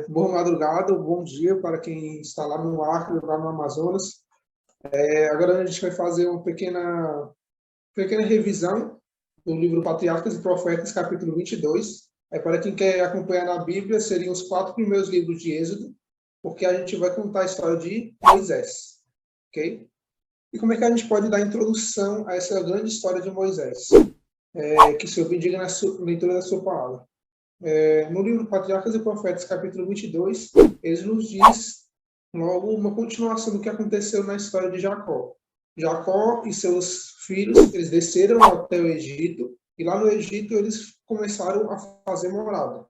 Boa madrugada, bom dia para quem está lá no Acre, lá no Amazonas. Agora a gente vai fazer uma pequena revisão do livro Patriarcas e Profetas, capítulo 22. Para quem quer acompanhar na Bíblia, seriam os 4 primeiros livros de Êxodo, porque a gente vai contar a história de Moisés, ok? E como é que a gente pode dar introdução a essa grande história de Moisés? Que o Senhor bendiga na leitura da sua palavra. No livro Patriarcas e Profetas, capítulo 22, ele nos diz logo uma continuação do que aconteceu na história de Jacó. Jacó e seus filhos, eles desceram até o Egito, e lá no Egito eles começaram a fazer morada.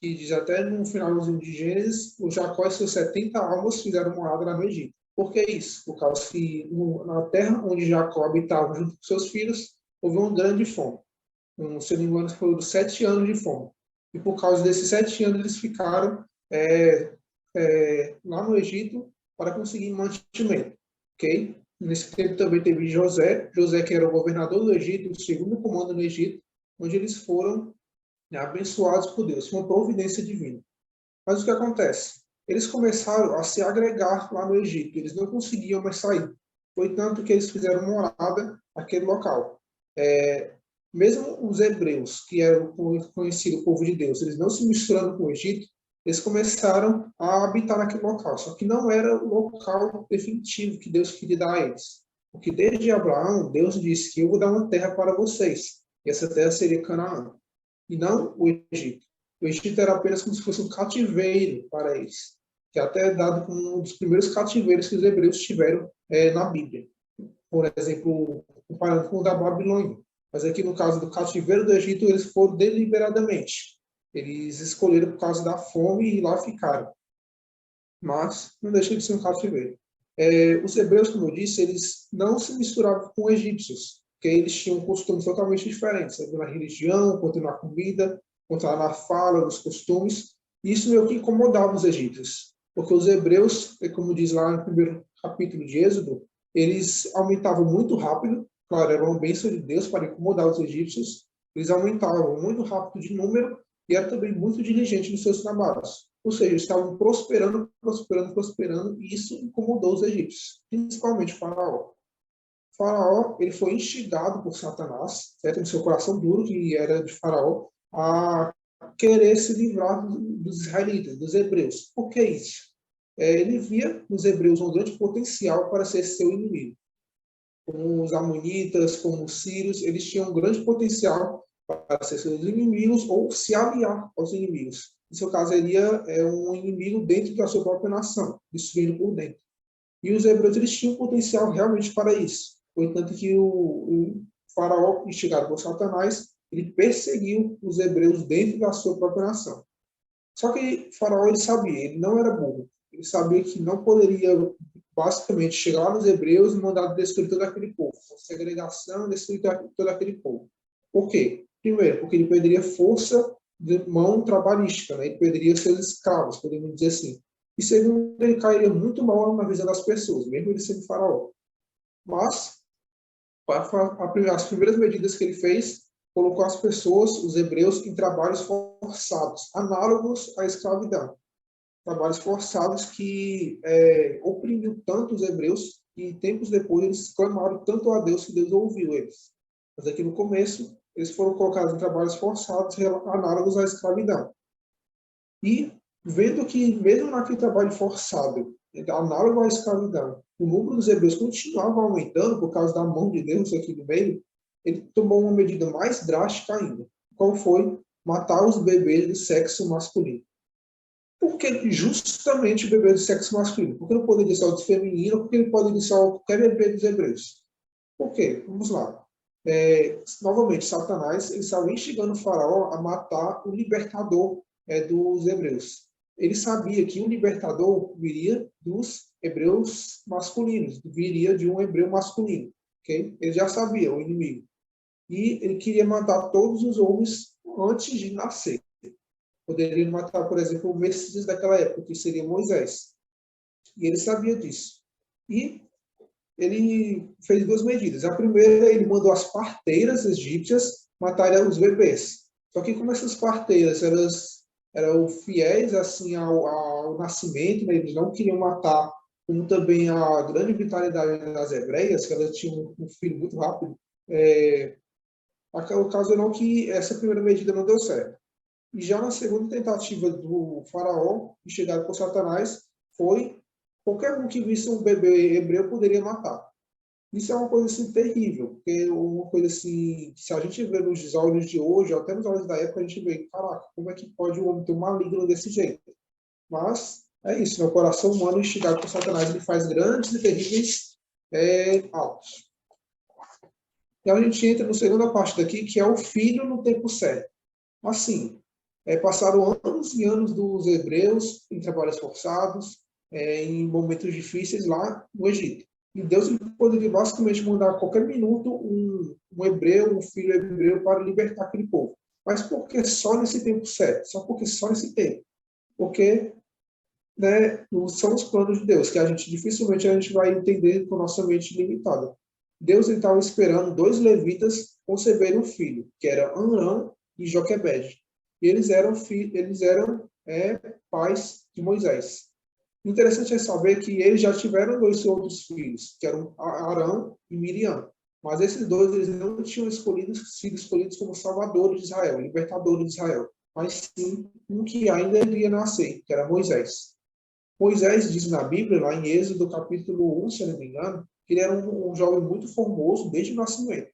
Que diz até no finalzinho de Gênesis, o Jacó e seus 70 almas fizeram morada lá no Egito. Por que isso? Por causa que na terra onde Jacó habitava junto com seus filhos, houve uma grande fome. Se não me engano, foram 7 anos de fome. E por causa desses 7 anos, eles ficaram lá no Egito para conseguir mantimento. Ok? Nesse tempo também teve José, que era o governador do Egito, o segundo comando no Egito, onde eles foram abençoados por Deus, uma providência divina. Mas o que acontece? Eles começaram a se agregar lá no Egito, eles não conseguiam mais sair. Foi tanto que eles fizeram morada naquele local. Mesmo os hebreus, que eram conhecido povo de Deus, eles não se misturando com o Egito, eles começaram a habitar naquele local. Só que não era o local definitivo que Deus queria dar a eles. Porque desde Abraão, Deus disse que eu vou dar uma terra para vocês. E essa terra seria Canaã. E não o Egito. O Egito era apenas como se fosse um cativeiro para eles. Que até é dado como um dos primeiros cativeiros que os hebreus tiveram na Bíblia. Por exemplo, comparando com o da Babilônia. Mas aqui no caso do cativeiro do Egito, eles foram deliberadamente. Eles escolheram por causa da fome e lá ficaram. Mas não deixa de ser um cativeiro. Os hebreus, como eu disse, eles não se misturavam com egípcios, porque eles tinham costumes totalmente diferentes, tanto na religião, quanto na comida, quanto na fala, nos costumes. E isso meio que incomodava os egípcios, porque os hebreus, como diz lá no primeiro capítulo de Êxodo, eles aumentavam muito rápido. Claro, era uma bênção de Deus para incomodar os egípcios. Eles aumentavam muito rápido de número e eram também muito diligentes nos seus trabalhos. Ou seja, eles estavam prosperando, e isso incomodou os egípcios, principalmente Faraó. Faraó, ele foi instigado por Satanás, certo? No seu coração duro, que era de Faraó, a querer se livrar dos israelitas, dos hebreus. Por que isso? Ele via nos hebreus um grande potencial para ser seu inimigo. Como os amonitas, como os sírios, eles tinham um grande potencial para ser seus inimigos ou se aliar aos inimigos. No seu caso, seria um inimigo dentro da sua própria nação, destruindo por dentro. E os hebreus eles tinham potencial realmente para isso. Foi tanto que o faraó, instigado por Satanás, ele perseguiu os hebreus dentro da sua própria nação. Só que o faraó ele sabia, ele não era burro. Ele sabia que não poderia basicamente chegar lá nos hebreus e mandar destruir todo aquele povo. Segregação, destruir todo aquele povo. Por quê? Primeiro, porque ele perderia força de mão trabalhística, né? Ele perderia seus escravos, podemos dizer assim. E segundo, ele cairia muito mal na visão das pessoas, mesmo ele sendo faraó. Mas, as primeiras medidas que ele fez, colocou as pessoas, os hebreus, em trabalhos forçados, análogos à escravidão. Trabalhos forçados que oprimiu tanto os hebreus que tempos depois eles clamaram tanto a Deus que Deus ouviu eles. Mas aqui no começo, eles foram colocados em trabalhos forçados análogos à escravidão. E vendo que, mesmo naquele trabalho forçado, análogo à escravidão, o número dos hebreus continuava aumentando por causa da mão de Deus aqui no meio, ele tomou uma medida mais drástica ainda. Qual foi? Matar os bebês do sexo masculino. Por que justamente o bebê do sexo masculino? Porque não poderia ser o do feminino, porque ele poderia ser qualquer bebê dos hebreus. Por quê? Vamos lá. Novamente, Satanás ele estava instigando o faraó a matar o libertador dos hebreus. Ele sabia que o libertador viria dos hebreus masculinos, viria de um hebreu masculino. Okay? Ele já sabia o inimigo. E ele queria matar todos os homens antes de nascer. Poderia matar, por exemplo, o Messias daquela época, que seria Moisés. E ele sabia disso. E ele fez 2 medidas. A primeira, ele mandou as parteiras egípcias matarem os bebês. Só que como essas parteiras, elas eram fiéis assim ao nascimento, né? Eles não queriam matar, como também a grande vitalidade das hebreias, que elas tinham um filho muito rápido. Ocasionou que essa primeira medida não deu certo. E já na segunda tentativa do faraó, de chegar por Satanás, foi qualquer um que visse um bebê hebreu poderia matar. Isso é uma coisa assim terrível, porque uma coisa assim, se a gente vê nos olhos de hoje, ou até nos olhos da época, a gente vê, caraca, como é que pode o homem ter um maligno desse jeito? Mas é isso, né? O coração humano instigado por Satanás, ele faz grandes e terríveis atos. E a gente entra na segunda parte daqui, que é o filho no tempo certo. Assim, passaram anos e anos dos hebreus em trabalhos forçados, em momentos difíceis lá no Egito. E Deus poderia basicamente mandar a qualquer minuto um hebreu, um filho hebreu, para libertar aquele povo. Mas por que só nesse tempo certo? Só porque só nesse tempo? Porque, né, são os planos de Deus, que a gente dificilmente a gente vai entender com nossa mente limitada. Deus estava esperando dois levitas conceberem um filho, que era Arão e Joquebede. E eles eram pais de Moisés. Interessante é saber que eles já tiveram dois outros filhos, que eram Arão e Miriam. Mas esses dois eles não tinham sido escolhidos como salvadores de Israel, libertadores de Israel, mas sim um que ainda iria nascer, que era Moisés. Moisés diz na Bíblia, lá em Êxodo capítulo 1, se não me engano, que ele era um jovem muito formoso desde o nascimento.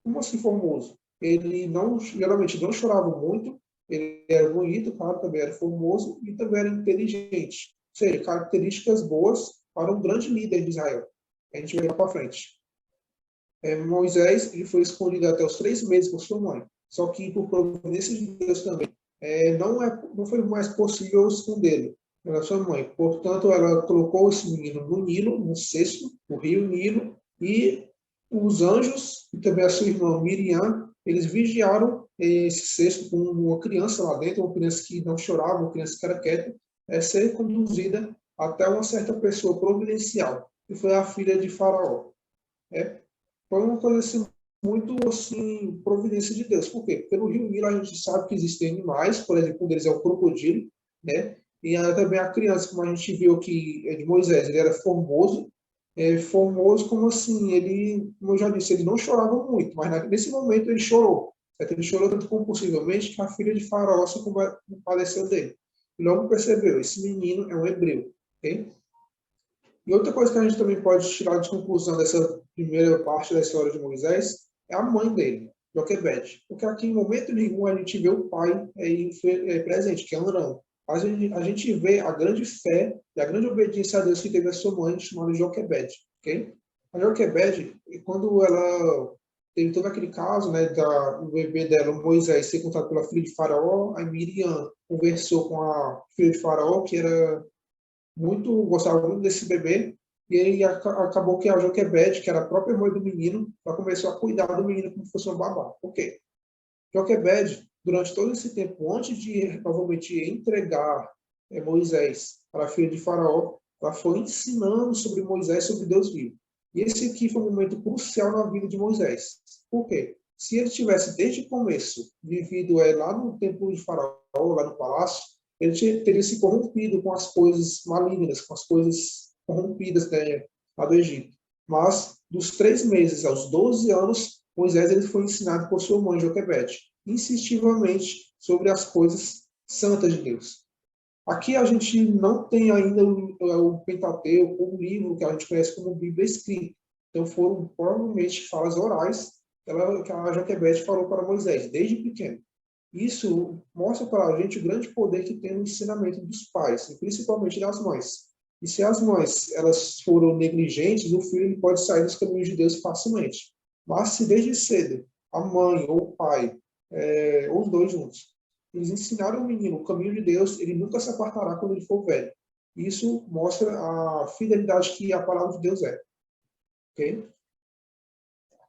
Como assim formoso? Ele geralmente não chorava muito, ele era bonito, claro, também era formoso e também era inteligente. Ou seja, características boas para um grande líder de Israel. A gente vai lá para frente. Moisés ele foi escolhido até os 3 meses por sua mãe. Só que, por providência de Deus também, não foi mais possível escondê-lo pela sua mãe. Portanto, ela colocou esse menino no Nilo, no cesto, no rio Nilo, e os anjos, e também a sua irmã Miriam, eles vigiaram esse cesto com uma criança lá dentro, uma criança que não chorava, uma criança que era quieta, ser conduzida até uma certa pessoa providencial, que foi a filha de Faraó. É, foi uma coisa assim, muito assim, providência de Deus. Por quê? Porque no Rio Nilo a gente sabe que existem animais, por exemplo, um deles é o crocodilo, né? E também a criança, como a gente viu aqui de Moisés, ele era formoso, formoso como assim, ele, como eu já disse, ele não chorava muito, mas nesse momento ele chorou. Ele chorou tanto compulsivamente que a filha de Faraó se compadeceu dele. E logo percebeu, esse menino é um hebreu. Okay? E outra coisa que a gente também pode tirar de conclusão dessa primeira parte da história de Moisés é a mãe dele, Joquebede. Porque aqui, em momento nenhum, a gente vê o pai presente, que é Arão. A gente vê a grande fé e a grande obediência a Deus que teve a sua mãe, chamada Joquebede. Okay? A Joquebede, quando ela teve todo aquele caso, né, do bebê dela, Moisés, ser encontrado pela filha de Faraó, a Miriam conversou com a filha de Faraó, que era gostava muito desse bebê, e aí acabou que a Joquebede, que era a própria mãe do menino, ela começou a cuidar do menino como se fosse um babá. Por quê? Joquebede, durante todo esse tempo, antes de novamente entregar Moisés para a filha de Faraó, ela foi ensinando sobre Moisés, sobre Deus vivo. E esse aqui foi um momento crucial na vida de Moisés. Por quê? Se ele tivesse desde o começo vivido lá no templo de Faraó, lá no palácio, ele teria se corrompido com as coisas malignas, com as coisas corrompidas, né, lá do Egito. Mas, dos 3 meses aos 12 anos, Moisés ele foi ensinado por sua mãe Joquebede, insistivamente sobre as coisas santas de Deus. Aqui a gente não tem ainda o Pentateuco, o livro que a gente conhece como Bíblia escrita. Então foram provavelmente falas orais que a Joquebede falou para Moisés, desde pequeno. Isso mostra para a gente o grande poder que tem no ensinamento dos pais, e principalmente das mães. E se as mães elas foram negligentes, o filho ele pode sair dos caminhos de Deus facilmente. Mas se desde cedo a mãe ou o pai, ou os dois juntos, eles ensinaram o menino o caminho de Deus, ele nunca se apartará quando ele for velho. Isso mostra a fidelidade que a palavra de Deus é. Ok?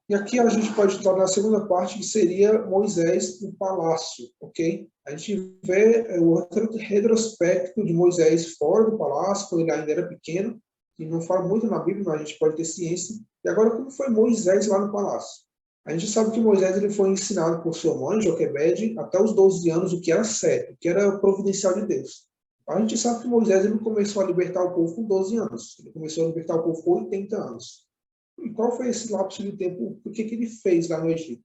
E aqui a gente pode entrar na segunda parte, que seria Moisés no palácio, ok? A gente vê o retrospecto de Moisés fora do palácio, quando ele ainda era pequeno, que não fala muito na Bíblia, mas a gente pode ter ciência. E agora, como foi Moisés lá no palácio? A gente sabe que Moisés ele foi ensinado por sua mãe, Joquebede, até os 12 anos, o que era certo, o que era providencial de Deus. A gente sabe que Moisés ele começou a libertar o povo com 12 anos. Ele começou a libertar o povo com 80 anos. E qual foi esse lapso de tempo? O que ele fez lá no Egito?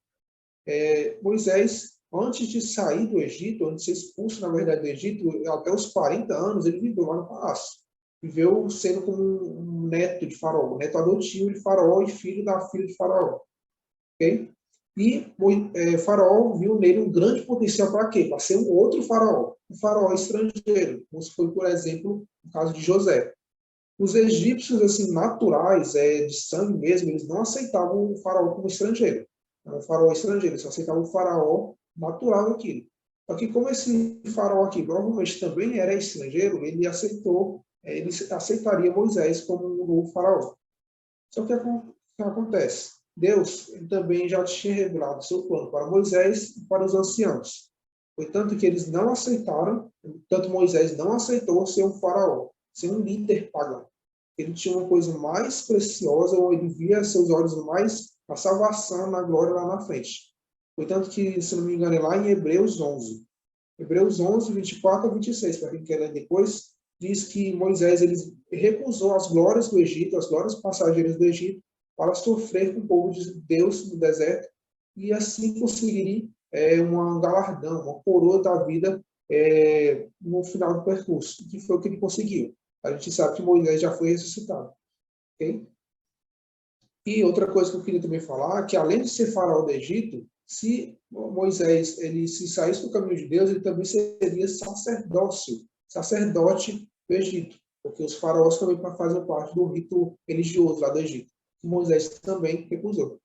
Moisés, antes de sair do Egito, antes de ser expulso, na verdade, do Egito, até os 40 anos, ele viveu lá no palácio. Viveu sendo como um neto de Faraó, neto adotivo de Faraó e filho da filha de Faraó. Okay? E Faraó viu nele um grande potencial para quê? Para ser um outro Faraó, um Faraó estrangeiro, como foi, por exemplo, o caso de José. Os egípcios, assim, naturais, de sangue mesmo, eles não aceitavam o faraó como estrangeiro. Era um faraó estrangeiro, eles só aceitavam o faraó natural aqui. Só que como esse faraó aqui provavelmente também era estrangeiro, ele aceitou, ele aceitaria Moisés como um novo faraó. Só que o que acontece? Deus ele também já tinha revelado seu plano para Moisés e para os anciãos. Foi tanto que eles não aceitaram, tanto Moisés não aceitou ser um faraó, ser um líder pagão. Ele tinha uma coisa mais preciosa, ou ele via seus olhos mais a salvação na glória lá na frente. Foi tanto que, se não me engano, é lá em Hebreus 11. Hebreus 11, 24 a 26, para quem quer ler depois, diz que Moisés ele recusou as glórias do Egito, as glórias passageiras do Egito, para sofrer com o povo de Deus no deserto e assim conseguir um galardão, uma coroa da vida no final do percurso, que foi o que ele conseguiu. A gente sabe que Moisés já foi ressuscitado. Okay? E outra coisa que eu queria também falar, que além de ser faraó do Egito, se Moisés ele se saísse do caminho de Deus, ele também seria sacerdote do Egito, porque os faraós também fazem parte do rito religioso lá do Egito. Moisés também recusou.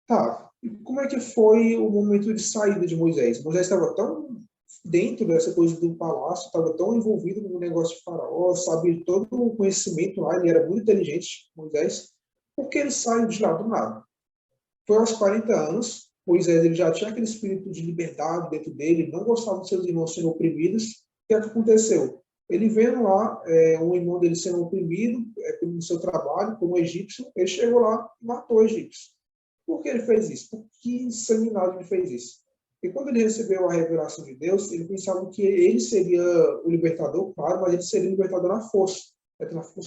Tá, e como é que foi o momento de saída de Moisés? Moisés estava tão dentro dessa coisa do palácio, estava tão envolvido no negócio de Faraó, sabia todo o conhecimento lá, ele era muito inteligente, Moisés, porque ele saiu de lá do nada. Foi aos 40 anos, Moisés ele já tinha aquele espírito de liberdade dentro dele, ele não gostava de seus irmãos sendo oprimidos. O que é que aconteceu? Ele vendo lá um irmão dele sendo oprimido no seu trabalho, como egípcio, ele chegou lá e matou o egípcio. Por que ele fez isso? Por que insanidade ele fez isso? E quando ele recebeu a revelação de Deus, ele pensava que ele seria o libertador, claro, mas ele seria o libertador na força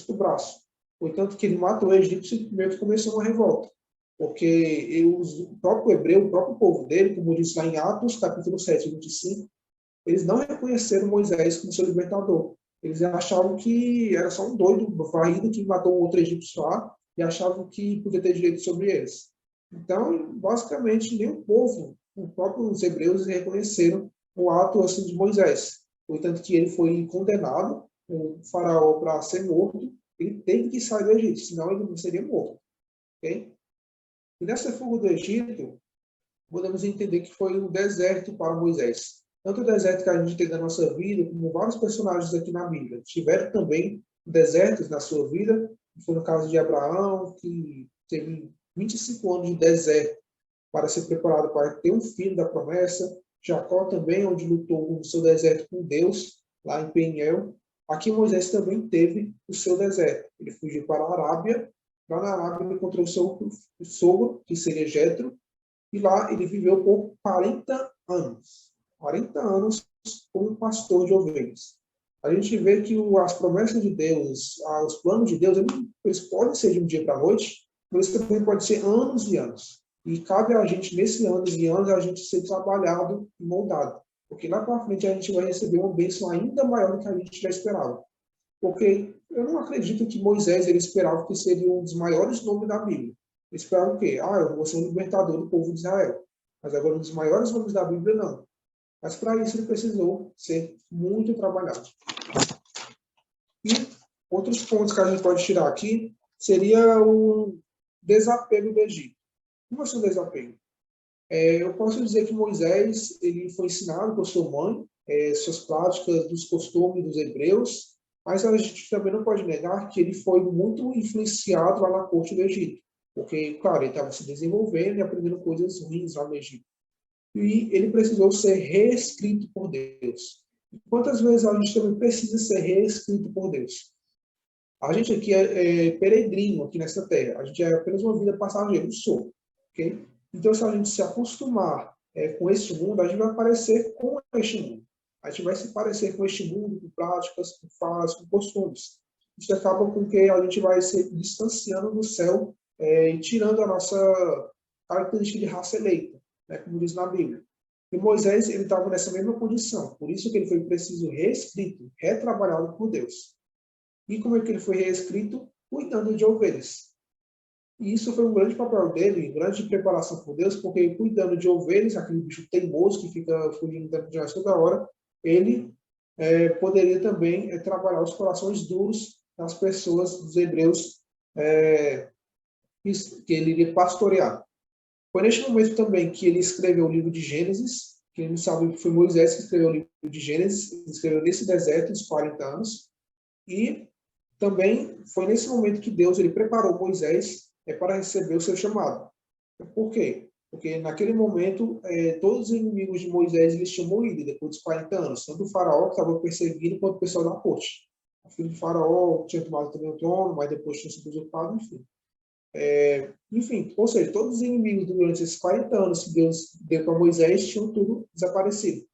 do braço. Portanto, que ele matou o egípcio e meio que começou uma revolta. Porque o próprio hebreu, o próprio povo dele, como diz lá em Atos, capítulo 7, 25, eles não reconheceram Moisés como seu libertador. Eles achavam que era só um doido, varrido, que matou um outro egípcio lá, e achavam que podia ter direito sobre eles. Então, basicamente, nem o povo, os próprios hebreus, reconheceram o ato assim, de Moisés. Portanto, que ele foi condenado, o faraó, para ser morto, ele teve que sair do Egito, senão ele não seria morto. Okay? E nessa fuga do Egito, podemos entender que foi um deserto para Moisés. Tanto o deserto que a gente tem na nossa vida, como vários personagens aqui na Bíblia. Tiveram também desertos na sua vida, foi no caso de Abraão, que teve 25 anos de deserto para ser preparado para ter um filho da promessa. Jacó também, onde lutou no seu deserto com Deus, lá em Peniel. Aqui Moisés também teve o seu deserto. Ele fugiu para a Arábia. Lá na Arábia ele encontrou o seu sogro, que seria Jetro, e lá ele viveu por 40 anos. 40 anos como pastor de ovelhas. A gente vê que as promessas de Deus, os planos de Deus, eles podem ser de um dia para a noite, mas também pode ser anos e anos. E cabe a gente, nesse anos e anos, a gente ser trabalhado e moldado. Porque lá para frente a gente vai receber uma bênção ainda maior do que a gente já esperava. Porque eu não acredito que Moisés ele esperava que seria um dos maiores nomes da Bíblia. Ele esperava o quê? Eu vou ser um libertador do povo de Israel. Mas agora um dos maiores nomes da Bíblia, não. Mas para isso ele precisou ser muito trabalhado. E outros pontos que a gente pode tirar aqui seria o desapego do Egito. Como assim o desapego? Eu posso dizer que Moisés ele foi ensinado por sua mãe, suas práticas dos costumes dos hebreus, mas a gente também não pode negar que ele foi muito influenciado lá na corte do Egito. Porque, claro, ele estava se desenvolvendo e aprendendo coisas ruins lá no Egito. E ele precisou ser reescrito por Deus. Quantas vezes a gente também precisa ser reescrito por Deus? A gente aqui é peregrino aqui nessa terra. A gente é apenas uma vida passageira, eu sou. ok? Então, se a gente se acostumar com este mundo, a gente vai parecer com este mundo. A gente vai se parecer com este mundo, com práticas, com falas, com costumes. Isso acaba com que a gente vai se distanciando do céu e tirando a nossa característica de raça eleita, né, como diz na Bíblia. E Moisés, ele estava nessa mesma condição, por isso que ele foi preciso reescrito, retrabalhado por Deus. E como é que ele foi reescrito? Cuidando de ovelhas. E isso foi um grande papel dele, grande preparação por Deus, porque cuidando de ovelhas, aquele bicho teimoso que fica fugindo da direção toda hora, ele poderia também trabalhar os corações duros das pessoas, dos hebreus, que ele iria pastorear. Foi neste momento também que ele escreveu o livro de Gênesis, que ele sabe que foi Moisés que escreveu o livro de Gênesis, ele escreveu nesse deserto, uns 40 anos, e também foi nesse momento que Deus ele preparou Moisés para receber o seu chamado. Por quê? Porque naquele momento todos os inimigos de Moisés eles tinham morrido depois dos 40 anos, tanto o faraó que estava perseguindo quanto o pessoal da corte. O filho do faraó tinha tomado também o trono, mas depois tinha sido usurpado, enfim. Enfim, ou seja, todos os inimigos durante esses 40 anos que Deus deu para Moisés tinham tudo desaparecido.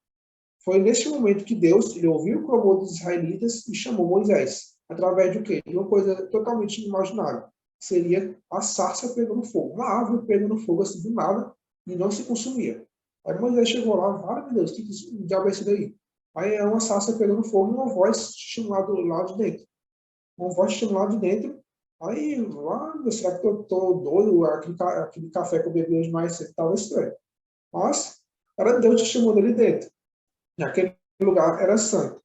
Foi neste momento que Deus ele ouviu o clamor dos israelitas e chamou Moisés. Através de quê? De uma coisa totalmente inimaginável. Seria a sarça pegando fogo. Uma árvore pegando fogo assim do nada e não se consumia. Aí Moisés chegou lá, meu Deus, que diabo é isso daí? Aí é uma sarça pegando fogo e uma voz chamando lá de dentro. Uma voz chamando lá de dentro. Aí, será que eu tô doido? Aquele café que eu bebi hoje mais cedo estava estranho. Mas era Deus te chamando ali dentro. Naquele lugar era santo.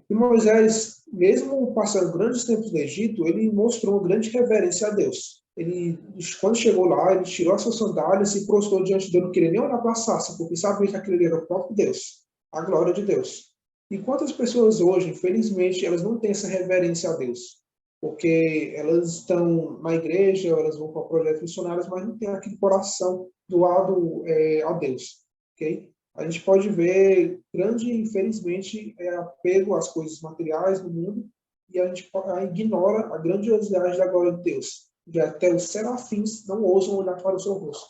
E Moisés, mesmo passando grandes tempos no Egito, ele mostrou uma grande reverência a Deus. Ele, quando chegou lá, ele tirou as suas sandálias e prostrou diante de Deus, não queria nem olhar para a sarça, porque sabia que aquele era o próprio Deus, a glória de Deus. E quantas pessoas hoje, infelizmente, elas não têm essa reverência a Deus? Porque elas estão na igreja, elas vão para projetos missionários, mas não tem aquele coração doado a Deus. Ok? A gente pode ver grande, infelizmente, apego às coisas materiais do mundo e a gente ignora a grandiosidade da glória de Deus. E até os serafins não ousam olhar para o seu rosto.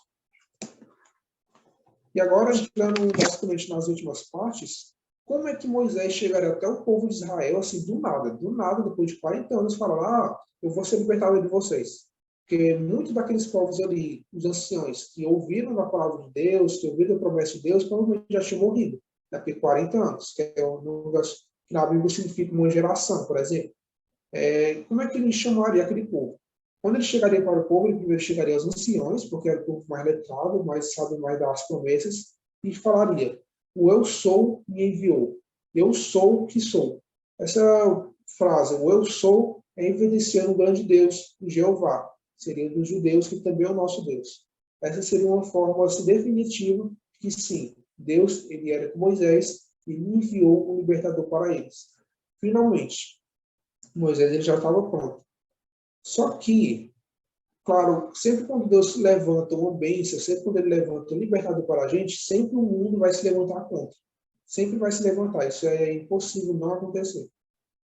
E agora, entrando basicamente nas últimas partes, como é que Moisés chegaria até o povo de Israel, assim, do nada, depois de 40 anos, falar, eu vou ser libertador de vocês. Porque muitos daqueles povos ali, os anciões, que ouviram a palavra de Deus, que ouviram a promessa de Deus, provavelmente já tinham morrido, daqui a 40 anos, que é um que na Bíblia significa uma geração, por exemplo. Como é que ele chamaria aquele povo? Quando ele chegaria para o povo, ele primeiro chegaria aos anciões, porque era o povo mais letrado, mais sabe mais das promessas, e falaria: o eu sou me enviou. Eu sou o que sou. Essa frase, o eu sou, é evidenciando o grande Deus, o Jeová. Seria dos judeus, que também é o nosso Deus. Essa seria uma forma assim, definitiva que sim, Deus ele era com Moisés e enviou um libertador para eles. Finalmente, Moisés ele já estava pronto. Só que, claro, sempre quando Deus levanta uma bênção, sempre quando ele levanta um libertador para a gente, sempre o mundo vai se levantar contra. Sempre vai se levantar. Isso é impossível não acontecer.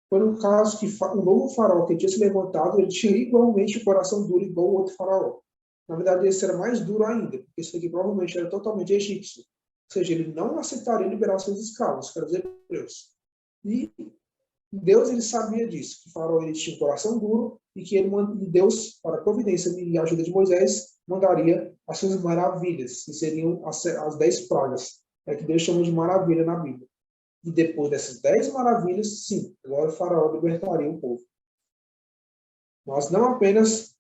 Foi no caso que o novo faraó que tinha se levantado, ele tinha igualmente o coração duro, igual o outro faraó. Na verdade, esse era mais duro ainda, porque esse aqui provavelmente era totalmente egípcio. Ou seja, ele não aceitaria liberar seus escravos, quer dizer, Deus. E Deus ele sabia disso, que o faraó ele tinha um coração duro e que Deus, para a providência e a ajuda de Moisés, mandaria as suas maravilhas, que seriam as 10 pragas, que Deus chama de maravilha na Bíblia. E depois dessas 10 maravilhas, sim, agora o faraó liberaria o povo. Mas não apenas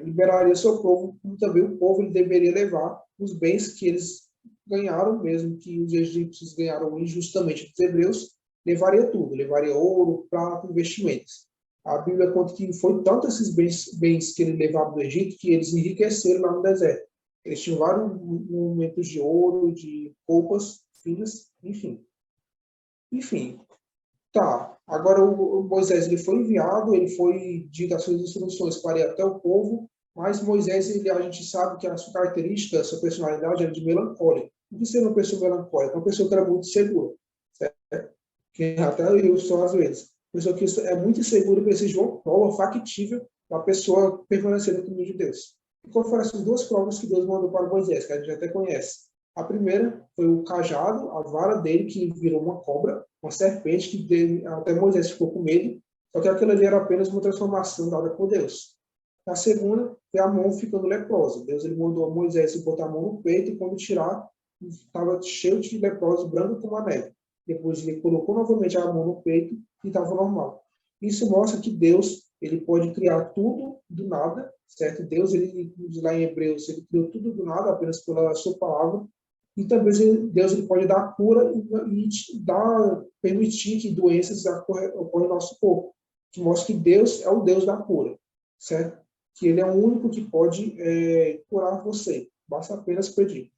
liberaria o seu povo, como também o povo ele deveria levar os bens que eles ganharam, mesmo que os egípcios ganharam injustamente dos hebreus, levaria tudo, levaria ouro, prata, investimentos. A Bíblia conta que foi tanto esses bens que ele levava do Egito que eles enriqueceram lá no deserto. Eles tinham vários monumentos de ouro, de roupas finas, enfim. Enfim, tá. Agora o Moisés ele foi enviado, ele foi dito as suas instruções para ir até o povo, mas Moisés, a gente sabe que a sua característica, a sua personalidade era de melancólica. O que ser uma pessoa melancólica? Uma pessoa que era muito segura, certo? Que até eu sou às vezes. Uma pessoa que é muito insegura precisa de uma prova factível para a pessoa permanecer no caminho de Deus. E qual foram essas duas provas que Deus mandou para Moisés, que a gente até conhece? A primeira foi o cajado, a vara dele, que virou uma cobra, uma serpente, que até Moisés ficou com medo, só que aquilo ali era apenas uma transformação dada por Deus. A segunda foi a mão ficando leprosa. Deus ele mandou a Moisés botar a mão no peito e quando tirar, estava cheio de leprosos, branco como a neve. Depois ele colocou novamente a mão no peito e estava normal. Isso mostra que Deus ele pode criar tudo do nada, certo? Deus, ele lá em Hebreus, ele criou tudo do nada apenas pela sua palavra. E também Deus ele pode dar cura e permitir que doenças ocorram no nosso corpo. Que mostra que Deus é o Deus da cura, certo? Que ele é o único que pode curar você. Basta apenas pedir.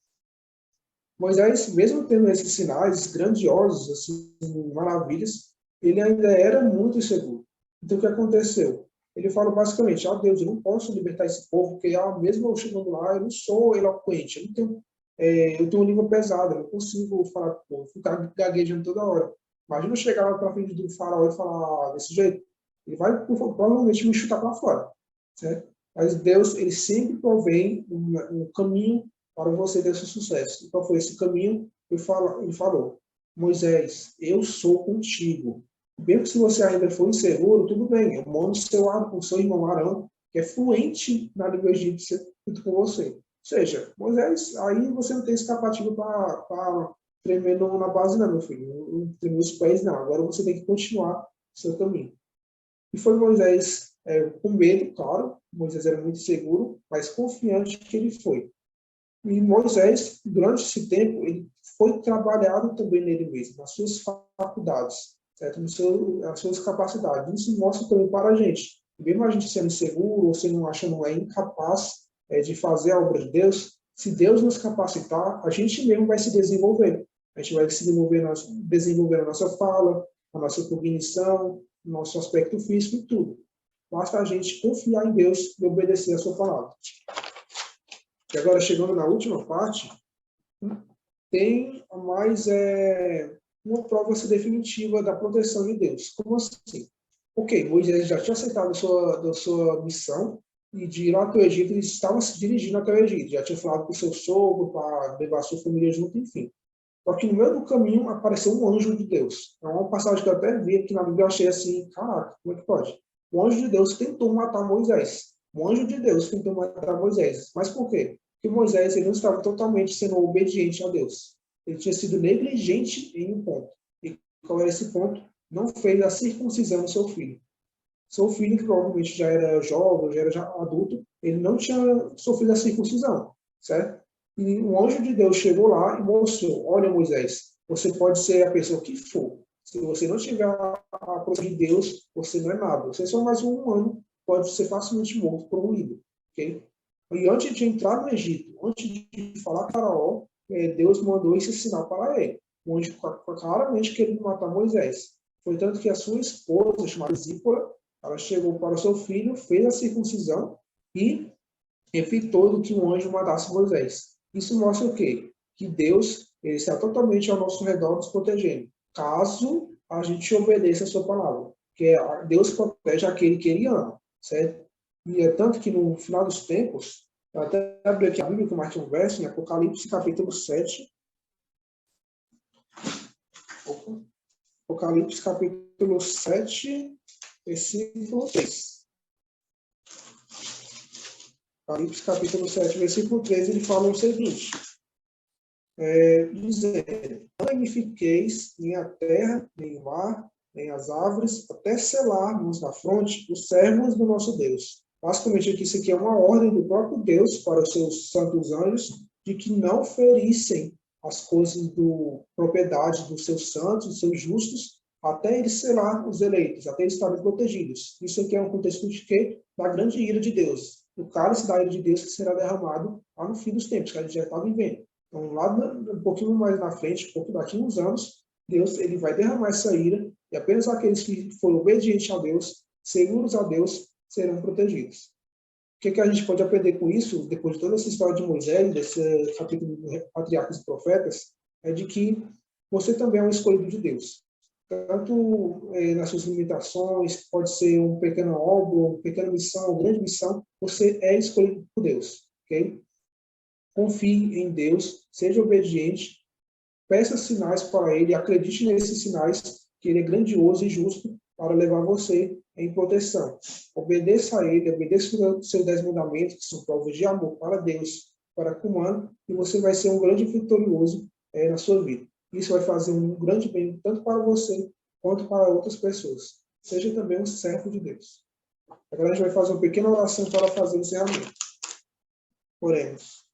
Moisés, mesmo tendo esses sinais grandiosos, assim, maravilhas, ele ainda era muito inseguro. Então, o que aconteceu? Ele falou basicamente, Deus, eu não posso libertar esse povo, porque mesmo eu chegando lá, eu não sou eloquente, eu tenho uma língua pesada, eu não consigo falar com o povo, ficar gaguejando toda hora. Imagina eu chegar lá para frente do faraó e falar desse jeito. Ele vai provavelmente me chutar para fora, certo? Mas Deus, ele sempre provém um caminho para você ter esse sucesso. Então foi esse caminho que ele falou, Moisés, eu sou contigo. Mesmo que se você ainda for inseguro, tudo bem, eu mando o seu irmão Arão, que é fluente na língua egípcia, junto com você. Ou seja, Moisés, aí você não tem escapativa para tremer na base não, meu filho. Não tremer os pés, não. Agora você tem que continuar o seu caminho. E foi Moisés com medo, claro. Moisés era muito seguro, mas confiante que ele foi. E Moisés, durante esse tempo, ele foi trabalhado também nele mesmo, nas suas faculdades, certo? Nas suas capacidades. Isso mostra também para a gente. Mesmo a gente sendo inseguro, ou sendo achando incapaz de fazer a obra de Deus, se Deus nos capacitar, a gente mesmo vai se desenvolver. A gente vai se desenvolver a nossa fala, a nossa cognição, o nosso aspecto físico e tudo. Basta a gente confiar em Deus e obedecer a sua palavra. E agora, chegando na última parte, tem mais uma prova definitiva da proteção de Deus. Como assim? Ok, Moisés já tinha aceitado a sua missão e de ir lá até o Egito, ele estava se dirigindo até o Egito. Já tinha falado com o seu sogro para levar a sua família junto, enfim. Só que no meio do caminho apareceu um anjo de Deus. É uma passagem que eu até vi aqui na Bíblia, eu achei assim, caraca, como é que pode? O anjo de Deus tentou matar Moisés. O anjo de Deus tentou matar Moisés. Mas por quê? Porque Moisés ele não estava totalmente sendo obediente a Deus. Ele tinha sido negligente em um ponto. E qual era esse ponto? Não fez a circuncisão do seu filho. Seu filho, que provavelmente já era jovem, já era adulto, ele não tinha sofrido a circuncisão, certo? E o anjo de Deus chegou lá e mostrou, olha Moisés, você pode ser a pessoa que for. Se você não tiver a proteção de Deus, você não é nada. Você é só mais um humano, pode ser facilmente morto por um ídolo, ok? E antes de entrar no Egito, antes de falar para Faraó, Deus mandou esse sinal para ele. O anjo claramente queria matar Moisés. Foi tanto que a sua esposa, chamada Zípora, ela chegou para o seu filho, fez a circuncisão e evitou que um anjo matasse Moisés. Isso mostra o quê? Que Deus ele está totalmente ao nosso redor nos protegendo, caso a gente obedeça a sua palavra. Que Deus protege aquele que ele ama, certo? E é tanto que no final dos tempos, eu até abri aqui a Bíblia que eu marquei um verso, em Apocalipse capítulo 7. Apocalipse capítulo 7, versículo 3. Apocalipse capítulo 7, versículo 3, ele fala o seguinte, dizendo, não magnifiqueis nem a terra, nem o mar, nem as árvores, até selarmos na fronte os servos do nosso Deus. Basicamente, aqui, isso aqui é uma ordem do próprio Deus para os seus santos anjos de que não ferissem as coisas propriedade dos seus santos, dos seus justos, até eles selar os eleitos, até eles estarem protegidos. Isso aqui é um contexto de quê? Da grande ira de Deus. O cálice da ira de Deus que será derramado lá no fim dos tempos, que a gente já está vivendo. Então, lá um pouquinho mais na frente, um pouco daqui a uns anos, Deus ele vai derramar essa ira e apenas aqueles que foram obedientes a Deus, seguros a Deus, serão protegidos. O que a gente pode aprender com isso, depois de toda essa história de Moisés, desse capítulo de Patriarcas e Profetas, é de que você também é um escolhido de Deus. tanto nas suas limitações, pode ser uma pequena obra, uma pequena missão, uma grande missão, você é escolhido por Deus, ok? Confie em Deus, seja obediente, peça sinais para Ele, acredite nesses sinais, que Ele é grandioso e justo para levar você em proteção. Obedeça a Ele, obedeça os seus 10 mandamentos, que são provas de amor para Deus, para com o humano, e você vai ser um grande vitorioso na sua vida. Isso vai fazer um grande bem tanto para você quanto para outras pessoas. Seja também um servo de Deus. Agora a gente vai fazer uma pequena oração para fazer o encerramento. Oremos.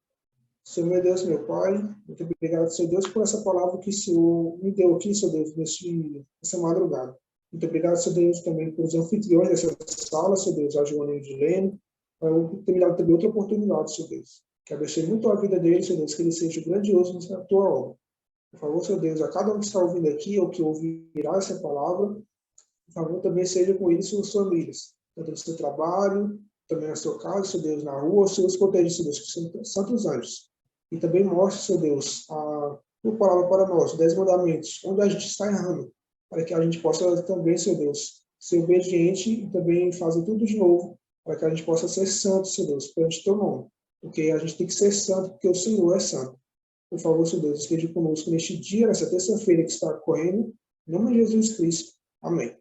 Senhor meu Deus, meu Pai, muito obrigado, Senhor Deus, por essa palavra que o Senhor me deu aqui, Senhor Deus, nessa madrugada. Muito obrigado, Senhor Deus, também por os anfitriões dessa sala, Senhor Deus, a Joana e o Dilene, por ter me dado também outra oportunidade, Senhor Deus. Que abençoe muito a vida deles, Senhor Deus, que ele seja grandioso na tua obra. Por favor, Senhor Deus, a cada um que está ouvindo aqui, ou que ouvirá essa palavra, por favor, também seja com eles e suas famílias, tanto no seu trabalho, também na sua casa, Senhor Deus, na rua, Senhor, protege, Senhor Deus, que são santos anjos. E também mostre, Senhor Deus, a tua palavra para nós, 10 mandamentos, onde a gente está errando, para que a gente possa também, Senhor Deus, ser obediente e também fazer tudo de novo, para que a gente possa ser santo, Senhor Deus, perante teu nome. Porque a gente tem que ser santo, porque o Senhor é santo. Por favor, Senhor Deus, esteja conosco neste dia, nessa terça-feira que está correndo. Em nome de Jesus Cristo. Amém.